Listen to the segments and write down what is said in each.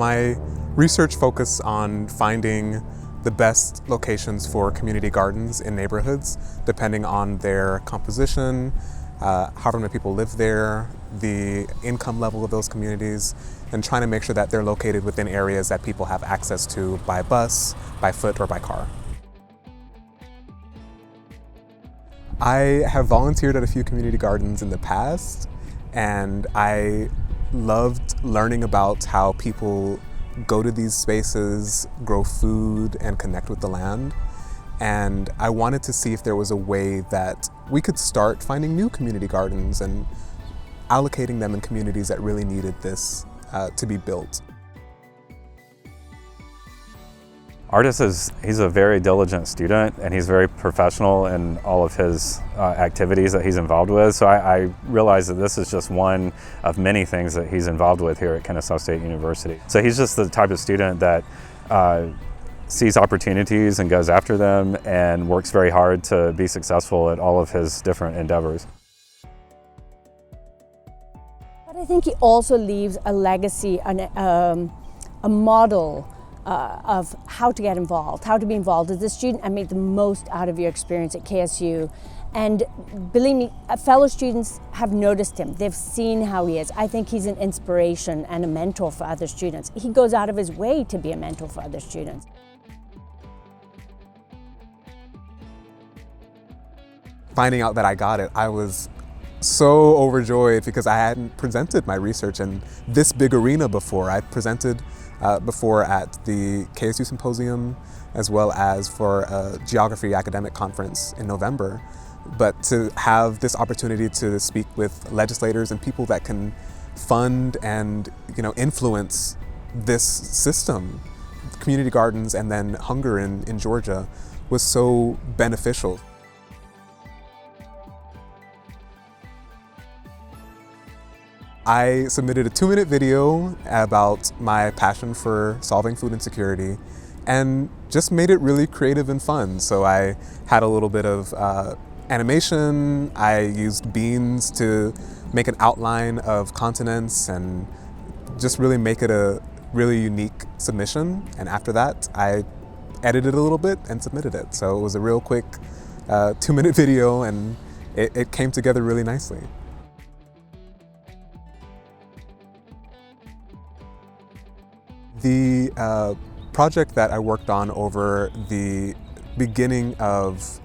My research focuses on finding the best locations for community gardens in neighborhoods, depending on their composition, however many people live there, the income level of those communities, and trying to make sure that they're located within areas that people have access to by bus, by foot, or by car. I have volunteered at a few community gardens in the past, and I loved learning about how people go to these spaces, grow food, and connect with the land. And I wanted to see if there was a way that we could start finding new community gardens and allocating them in communities that really needed this to be built. Artis he's a very diligent student, and he's very professional in all of his activities that he's involved with. So I realize that this is just one of many things that he's involved with here at Kennesaw State University. So he's just the type of student that sees opportunities and goes after them and works very hard to be successful at all of his different endeavors. But I think he also leaves a legacy, a model of how to get involved, how to be involved as a student and make the most out of your experience at KSU. And believe me, fellow students have noticed him. They've seen how he is. I think he's an inspiration and a mentor for other students. He goes out of his way to be a mentor for other students. Finding out that I got it, I was so overjoyed because I hadn't presented my research in this big arena before. I presented before at the KSU Symposium, as well as for a Geography academic conference in November. But to have this opportunity to speak with legislators and people that can fund and influence this system, community gardens and then hunger in Georgia, was so beneficial. I submitted a 2-minute video about my passion for solving food insecurity and just made it really creative and fun. So I had a little bit of animation. I used beans to make an outline of continents and just really make it a really unique submission. And after that, I edited a little bit and submitted it. So it was a real quick 2-minute video, and it came together really nicely. The project that I worked on over the beginning of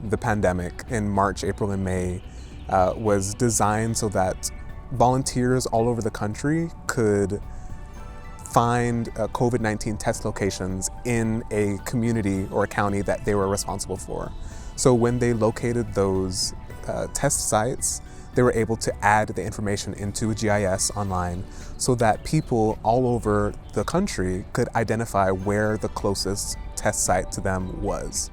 the pandemic in March, April, and May was designed so that volunteers all over the country could find COVID-19 test locations in a community or a county that they were responsible for. So when they located those test sites, they were able to add the information into a GIS online so that people all over the country could identify where the closest test site to them was.